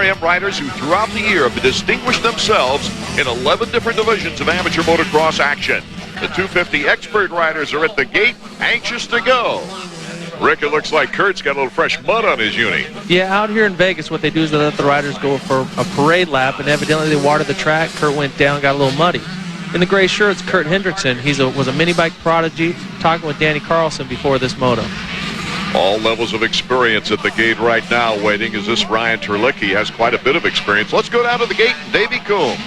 RM riders who throughout the year have distinguished themselves in 11 different divisions of amateur motocross action. The 250 expert riders are at the gate, anxious to go. Rick, it looks like Kurt's got a little fresh mud on his uni. Yeah, out here in Vegas, what they do is they let the riders go for a parade lap, and evidently they watered the track. Kurt went down, got a little muddy. In the gray shirts, Kurt Hendrickson. He was a mini bike prodigy, talking with Danny Carlson before this moto. All levels of experience at the gate right now waiting as this Ryan Terlicki has quite a bit of experience. Let's go down to the gate, Davey Coombs.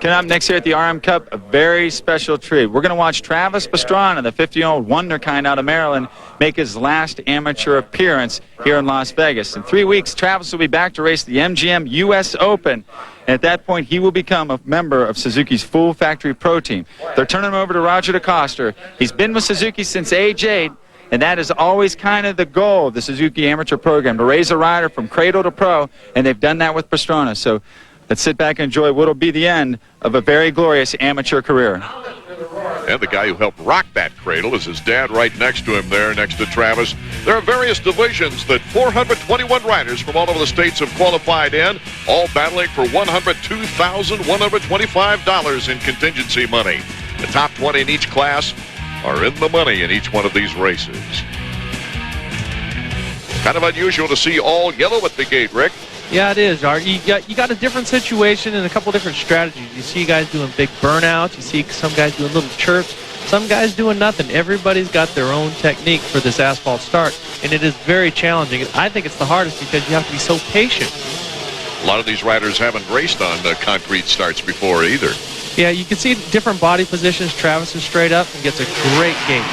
Coming up next here at the RM Cup, a very special treat. We're going to watch Travis Pastrana, the 50-year-old wonderkind out of Maryland, make his last amateur appearance here in Las Vegas. In 3 weeks, Travis will be back to race the MGM US Open. And at that point, he will become a member of Suzuki's full factory pro team. They're turning him over to Roger DeCoster. He's been with Suzuki since age 8, and that is always kind of the goal of the Suzuki amateur program, to raise a rider from cradle to pro, and they've done that with Pastrana. So let's sit back and enjoy what will be the end of a very glorious amateur career. And the guy who helped rock that cradle is his dad right next to him there, next to Travis. There are various divisions that 421 riders from all over the states have qualified in, all battling for $102,125 in contingency money. The top 20 in each class are in the money in each one of these races. Kind of unusual to see all yellow at the gate, Rick. Yeah, it is, Art. You got a different situation and a couple different strategies. You see guys doing big burnouts. You see some guys doing little chirps. Some guys doing nothing. Everybody's got their own technique for this asphalt start, and it is very challenging. I think it's the hardest because you have to be so patient. A lot of these riders haven't raced on concrete starts before either. Yeah, you can see different body positions. Travis is straight up and gets a great gait.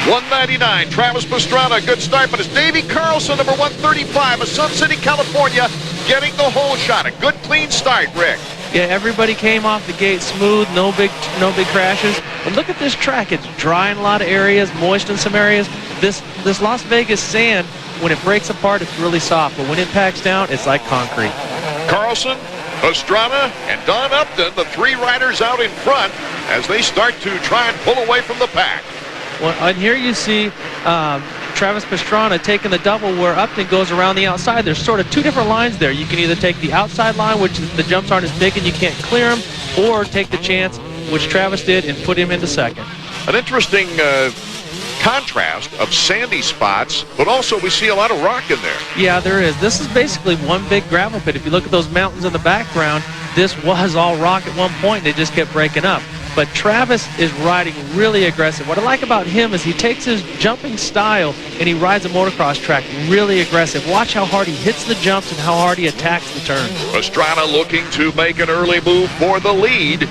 199, Travis Pastrana, good start, but it's Davey Carlson, number 135 of Sun City, California, getting the whole shot. A good, clean start, Rick. Yeah, everybody came off the gate smooth, no big crashes. And look at this track. It's dry in a lot of areas, moist in some areas. This Las Vegas sand, when it breaks apart, it's really soft, but when it packs down, it's like concrete. Carlson, Pastrana, and Don Upton, the three riders out in front as they start to try and pull away from the pack. Well, and here you see Travis Pastrana taking the double where Upton goes around the outside. There's sort of two different lines there. You can either take the outside line, which the jumps aren't as big and you can't clear them, or take the chance, which Travis did, and put him into second. An interesting contrast of sandy spots, but also we see a lot of rock in there. Yeah, there is. This is basically one big gravel pit. If you look at those mountains in the background, this was all rock at one point. They just kept breaking up. But Travis is riding really aggressive. What I like about him is he takes his jumping style and he rides a motocross track really aggressive. Watch how hard he hits the jumps and how hard he attacks the turns. Pastrana looking to make an early move for the lead.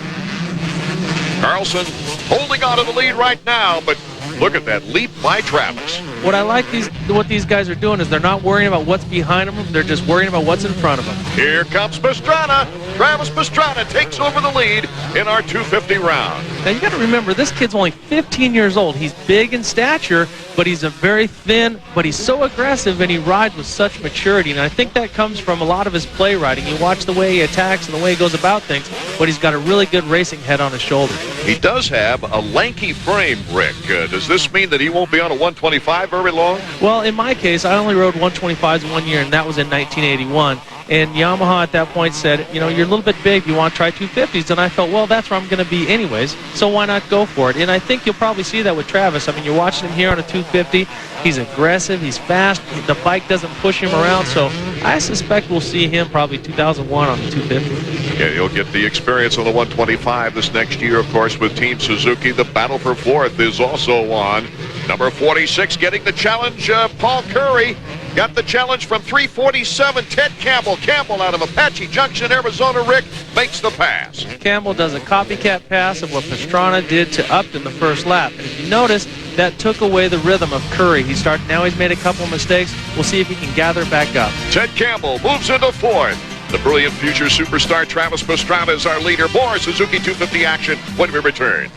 Carlson holding on to the lead right now, but look at that leap by Travis. What I like what these guys are doing is they're not worrying about what's behind them. They're just worrying about what's in front of them. Here comes Pastrana. Travis Pastrana takes over the lead in our 250 round. Now you got to remember, this kid's only 15 years old. He's big in stature, but he's a very thin, but he's so aggressive and he rides with such maturity. And I think that comes from a lot of his play riding. You watch the way he attacks and the way he goes about things, but he's got a really good racing head on his shoulders. He does have a lanky frame, Rick. Does this mean that he won't be on a 125 very long? Well, in my case, I only rode 125s 1 year, and that was in 1981. And Yamaha at that point said, you know, you're a little bit big. You want to try 250s? And I felt, well, that's where I'm going to be anyways, so why not go for it? And I think you'll probably see that with Travis. I mean, you're watching him here on a 250. He's aggressive. He's fast. The bike doesn't push him around. So I suspect we'll see him probably 2001 on the 250. Yeah, he'll get the experience on the 125 this next year, of course, with Team Suzuki. The battle for fourth is also on. Number 46 getting the challenge, Paul Curry. Got the challenge from 347, Ted Campbell. Campbell out of Apache Junction, Arizona, Rick, makes the pass. Campbell does a copycat pass of what Pastrana did to Upton the first lap. And if you notice, that took away the rhythm of Curry. Now he's made a couple of mistakes. We'll see if he can gather back up. Ted Campbell moves into fourth. The brilliant future superstar Travis Pastrana is our leader. More Suzuki 250 action when we return.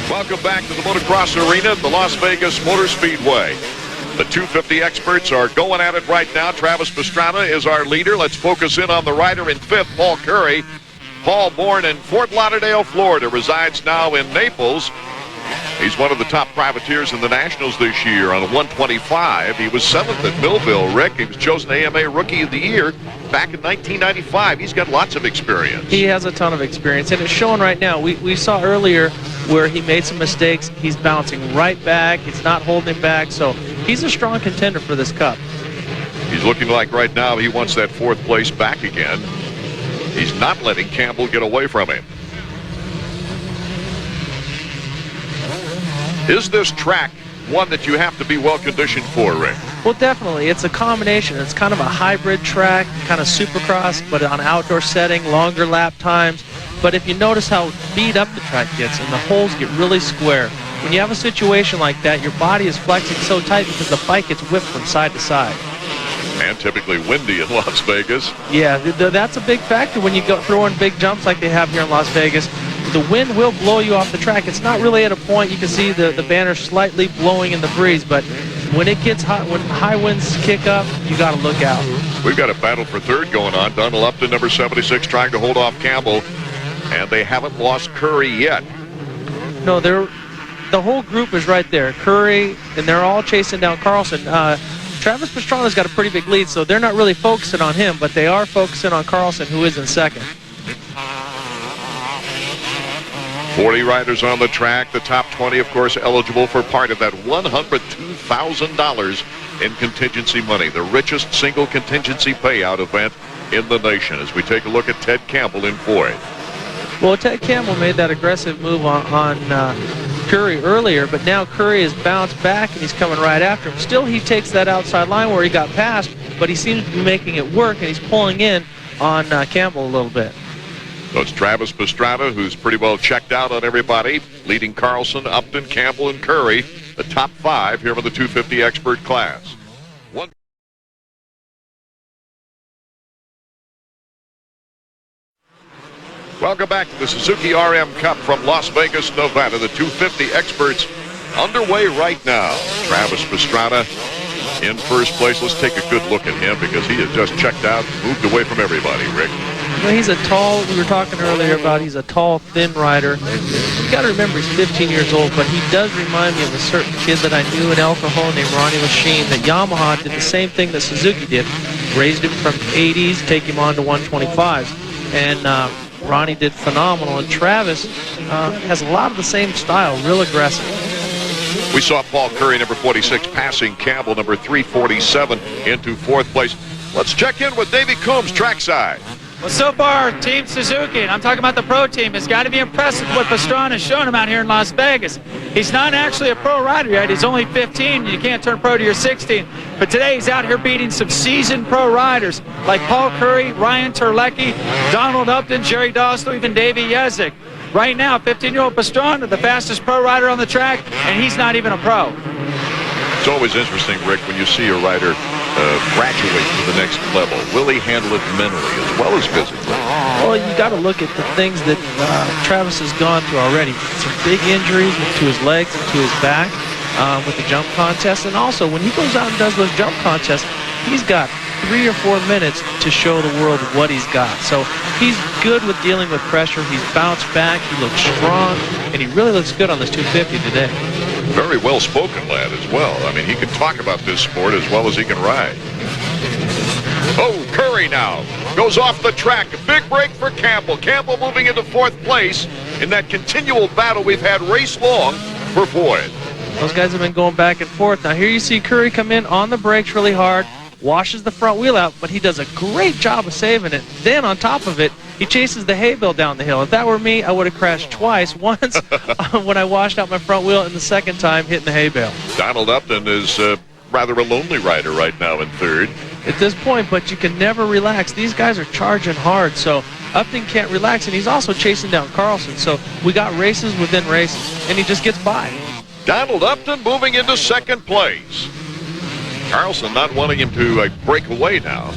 Welcome back to the motocross arena at the Las Vegas Motor Speedway. The 250 experts are going at it right now. Travis Pastrana is our leader. Let's focus in on the rider in fifth, Paul Curry. Paul, born in Fort Lauderdale, Florida, resides now in Naples. He's one of the top privateers in the Nationals this year on a 125. He was 7th at Millville, Rick. He was chosen AMA Rookie of the Year back in 1995. He's got lots of experience. He has a ton of experience, and it's showing right now. We saw earlier where he made some mistakes. He's bouncing right back. He's not holding him back, so he's a strong contender for this Cup. He's looking like right now he wants that 4th place back again. He's not letting Campbell get away from him. Is this track one that you have to be well conditioned for, Rick? Well, definitely. It's a combination. It's kind of a hybrid track, kind of supercross, but on outdoor setting, longer lap times. But if you notice how beat up the track gets and the holes get really square, when you have a situation like that, your body is flexing so tight because the bike gets whipped from side to side. And typically windy in Las Vegas. Yeah, that's a big factor when you go throwing big jumps like they have here in Las Vegas. The wind will blow you off the track. It's not really at a point. You can see the banner slightly blowing in the breeze, but when it gets hot, when high winds kick up, you got to look out. We've got a battle for 3rd going on. Donald Upton, number 76, trying to hold off Campbell, and they haven't lost Curry yet. No, the whole group is right there. Curry, and they're all chasing down Carlson. Travis Pastrana's got a pretty big lead, so they're not really focusing on him, but they are focusing on Carlson, who is in 2nd. 40 riders on the track. The top 20, of course, eligible for part of that $102,000 in contingency money, the richest single contingency payout event in the nation, as we take a look at Ted Campbell in 4th. Well, Ted Campbell made that aggressive move on Curry earlier, but now Curry has bounced back and he's coming right after him. Still, he takes that outside line where he got past, but he seems to be making it work, and he's pulling in on Campbell a little bit. So it's Travis Pastrana, who's pretty well checked out on everybody, leading Carlson, Upton, Campbell, and Curry, the top 5 here in the 250 expert class. Welcome back to the Suzuki RM Cup from Las Vegas, Nevada. The 250 experts underway right now. Travis Pastrana in 1st place. Let's take a good look at him because he has just checked out, moved away from everybody, Rick. Well, he's a tall, we were talking earlier about he's a tall, thin rider. You got to remember he's 15 years old, but he does remind me of a certain kid that I knew in El Cajon named Ronnie Lachine. That Yamaha did the same thing that Suzuki did. Raised him from 80s, take him on to 125s. And Ronnie did phenomenal. And Travis has a lot of the same style, real aggressive. We saw Paul Curry, number 46, passing Campbell, number 347, into 4th place. Let's check in with Davey Coombs, trackside. Well, so far, Team Suzuki, and I'm talking about the pro team, has got to be impressed with what Pastrana has shown him out here in Las Vegas. He's not actually a pro rider yet. He's only 15. You can't turn pro to your 16. But today he's out here beating some seasoned pro riders like Paul Curry, Ryan Terlecki, Donald Upton, Jerry Dostal, even Davey Yezik. Right now, 15-year-old Pastrana, the fastest pro rider on the track, and he's not even a pro. It's always interesting, Rick, when you see a rider graduate to the next level. Will he handle it mentally as well as physically? Well, you got to look at the things that Travis has gone through already. Some big injuries to his legs and to his back with the jump contest. And also, when he goes out and does those jump contests, he's got 3 or 4 minutes to show the world what he's got. So he's good with dealing with pressure. He's bounced back. He looks strong. And he really looks good on this 250 today. Very well-spoken lad as well. I mean, he can talk about this sport as well as he can ride. Oh, Curry now goes off the track. A big break for Campbell. Campbell moving into 4th place in that continual battle we've had race long for 4th. Those guys have been going back and forth. Now here you see Curry come in on the brakes really hard, washes the front wheel out, but he does a great job of saving it. Then on top of it, he chases the hay bale down the hill. If that were me, I would have crashed twice. Once when I washed out my front wheel, and the second time hitting the hay bale. Donald Upton is rather a lonely rider right now in 3rd. At this point, but you can never relax. These guys are charging hard, so Upton can't relax, and he's also chasing down Carlson. So we got races within races, and he just gets by. Donald Upton moving into 2nd place. Carlson not wanting him to break away now.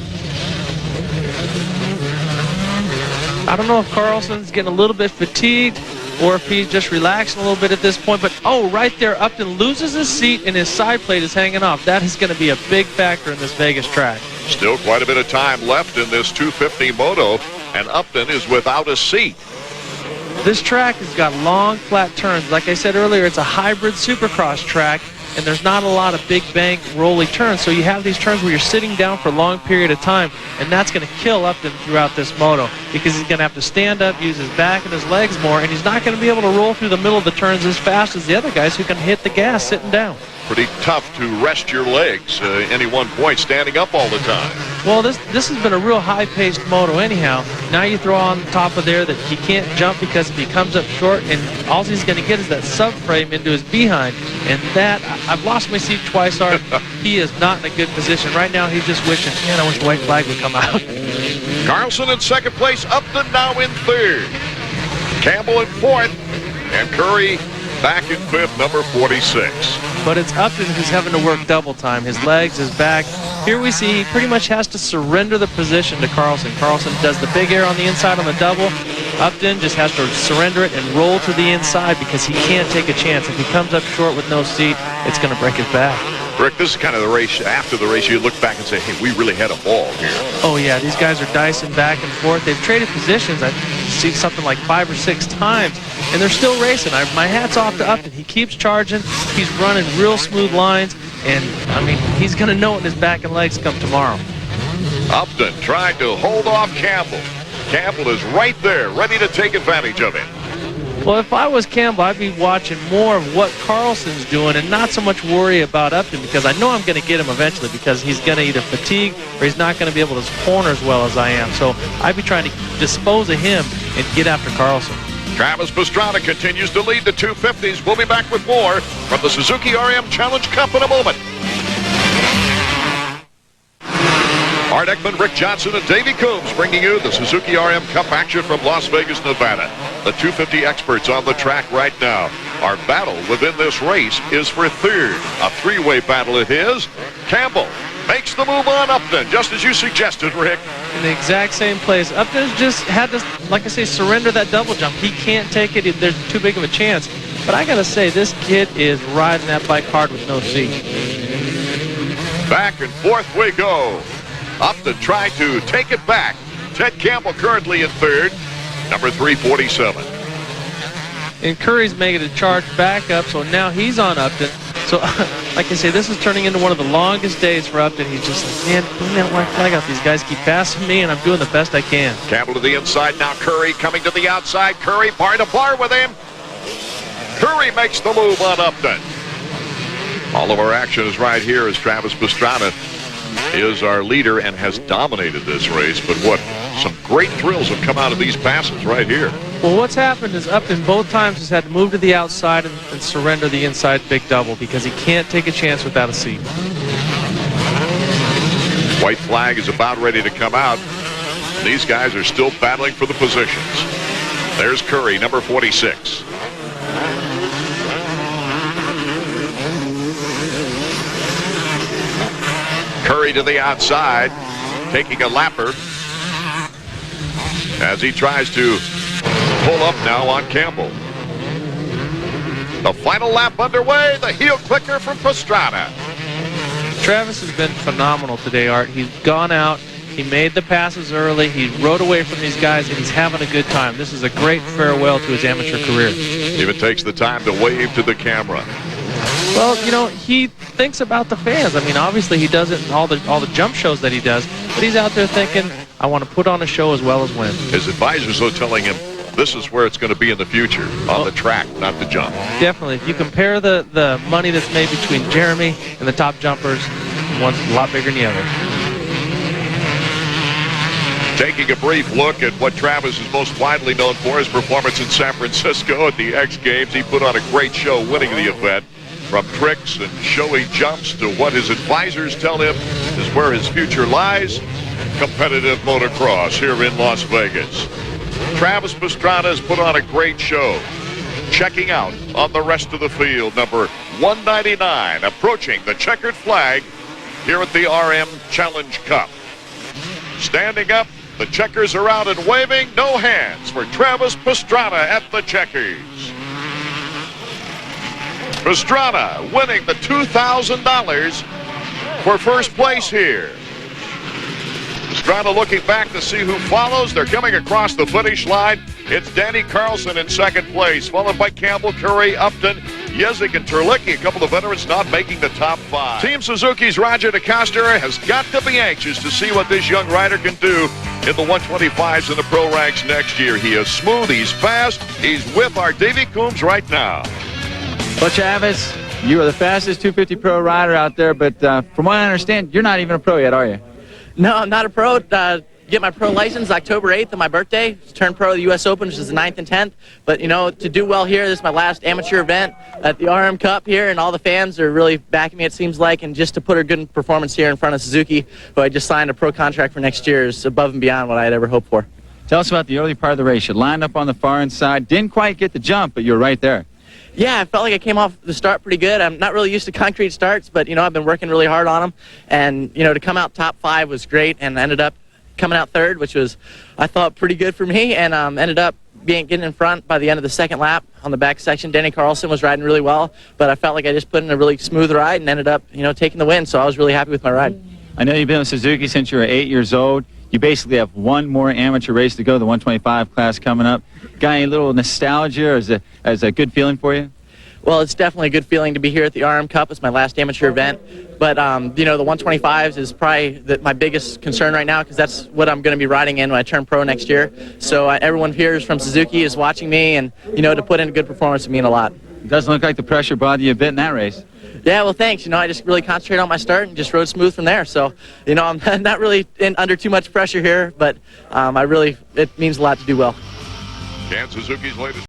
I don't know if Carlson's getting a little bit fatigued or if he's just relaxing a little bit at this point. But, oh, right there, Upton loses his seat and his side plate is hanging off. That is going to be a big factor in this Vegas track. Still quite a bit of time left in this 250 moto, and Upton is without a seat. This track has got long, flat turns. Like I said earlier, it's a hybrid supercross track, and there's not a lot of big bank, rolly turns. So you have these turns where you're sitting down for a long period of time, and that's going to kill Upton throughout this moto because he's going to have to stand up, use his back and his legs more, and he's not going to be able to roll through the middle of the turns as fast as the other guys who can hit the gas sitting down. Pretty tough to rest your legs any one point, standing up all the time. Well, this has been a real high-paced moto anyhow. Now you throw on top of there that he can't jump because if he comes up short, and all he's going to get is that subframe into his behind. And that, I've lost my seat twice, Art. He is not in a good position. Right now he's just wishing, man, I wish the white flag would come out. Carlson in second place, Upton now in third. Campbell in fourth, and Curry back in fifth, number 46. But it's Upton who's having to work double time. His legs, his back. Here we see he pretty much has to surrender the position to Carlson. Carlson does the big air on the inside on the double. Upton just has to surrender it and roll to the inside because he can't take a chance. If he comes up short with no seat, it's going to break his back. Rick, this is kind of the race. After the race, you look back and say, hey, we really had a ball here. Oh, yeah, these guys are dicing back and forth. They've traded positions, I see something like 5 or 6 times, and they're still racing. My hat's off to Upton. He keeps charging. He's running real smooth lines, and, I mean, he's going to know it when his back and legs come tomorrow. Upton tried to hold off Campbell. Campbell is right there, ready to take advantage of it. Well, if I was Campbell, I'd be watching more of what Carlson's doing and not so much worry about Upton because I know I'm going to get him eventually because he's going to either fatigue or he's not going to be able to corner as well as I am. So I'd be trying to dispose of him and get after Carlson. Travis Pastrana continues to lead the 250s. We'll be back with more from the Suzuki RM Challenge Cup in a moment. Art Ekman, Rick Johnson, and Davey Coombs bringing you the Suzuki RM Cup action from Las Vegas, Nevada. The 250 experts on the track right now. Our battle within this race is for third. A three-way battle it is. Campbell makes the move on Upton, just as you suggested, Rick. In the exact same place. Upton's just had to, like I say, surrender that double jump. He can't take it. There's too big of a chance. But I got to say, this kid is riding that bike hard with no seat. Back and forth we go. Upton trying to take it back. Ted Campbell currently in third, number 347. And Curry's making a charge back up, so now he's on Upton. So, like I say, this is turning into one of the longest days for Upton. He's just like, man, bring that white flag out. These guys keep passing me, and I'm doing the best I can. Campbell to the inside, now Curry coming to the outside. Curry bar to bar with him. Curry makes the move on Upton. All of our action is right here as Travis Pastrana is our leader and has dominated this race. But what some great thrills have come out of these passes right here. Well, what's happened is Upton both times has had to move to the outside and surrender the inside big double because he can't take a chance without a seat. White flag is about ready to come out. These guys are still battling for the positions. There's Curry, number 46. Curry to the outside, taking a lapper as he tries to pull up now on Campbell. The final lap underway, the heel clicker from Pastrana. Travis has been phenomenal today, Art. He's gone out, he made the passes early, he rode away from these guys, and he's having a good time. This is a great farewell to his amateur career. Even takes the time to wave to the camera. Well, you know, he thinks about the fans. I mean, obviously he does it in all the jump shows that he does, but he's out there thinking, I want to put on a show as well as win. His advisors are telling him this is where it's going to be in the future, on the track, not the jump. Definitely. If you compare the money that's made between Jeremy and the top jumpers, one's a lot bigger than the other. Taking a brief look at what Travis is most widely known for, his performance in San Francisco at the X Games. He put on a great show winning the event. From tricks and showy jumps to what his advisors tell him is where his future lies, competitive motocross here in Las Vegas. Travis Pastrana has put on a great show. Checking out on the rest of the field, number 199, approaching the checkered flag here at the RM Challenge Cup. Standing up, the checkers are out and waving. No hands for Travis Pastrana at the checkers. Pastrana winning the $2,000 for first place here. Pastrana looking back to see who follows. They're coming across the finish line. It's Danny Carlson in second place, followed by Campbell, Curry, Upton, Yezik, and Terlicki, a couple of veterans not making the top 5. Team Suzuki's Roger DeCoster has got to be anxious to see what this young rider can do in the 125s in the pro ranks next year. He is smooth, he's fast, he's with our Davey Coombs right now. Well, Travis, you are the fastest 250 pro rider out there, but from what I understand, you're not even a pro yet, are you? No, I'm not a pro. Get my pro license October 8th on my birthday. Turn pro at the U.S. Open, which is the 9th and 10th. But, you know, to do well here, this is my last amateur event at the RM Cup here, and all the fans are really backing me, it seems like. And just to put a good performance here in front of Suzuki, who I just signed a pro contract for next year, is above and beyond what I had ever hoped for. Tell us about the early part of the race. You lined up on the far inside, didn't quite get the jump, but you're right there. Yeah, I felt like I came off the start pretty good. I'm not really used to concrete starts, but, you know, I've been working really hard on them. And, you know, to come out top 5 was great, and ended up coming out 3rd, which was, I thought, pretty good for me, and ended up getting in front by the end of the 2nd lap on the back section. Danny Carlson was riding really well, but I felt like I just put in a really smooth ride and ended up, you know, taking the win, so I was really happy with my ride. I know you've been with Suzuki since you were 8 years old. You basically have one more amateur race to go, the 125 class coming up. Got any little nostalgia, or is a good feeling for you? Well, it's definitely a good feeling to be here at the RM Cup. It's my last amateur event. But, you know, the 125s is probably my biggest concern right now, because that's what I'm going to be riding in when I turn pro next year. So everyone here is from Suzuki is watching me, and, you know, to put in a good performance would mean a lot. It doesn't look like the pressure bothered you a bit in that race. Yeah, well, thanks. You know, I just really concentrated on my start and just rode smooth from there. So, you know, I'm not really under too much pressure here, but it means a lot to do well. Can Suzuki's latest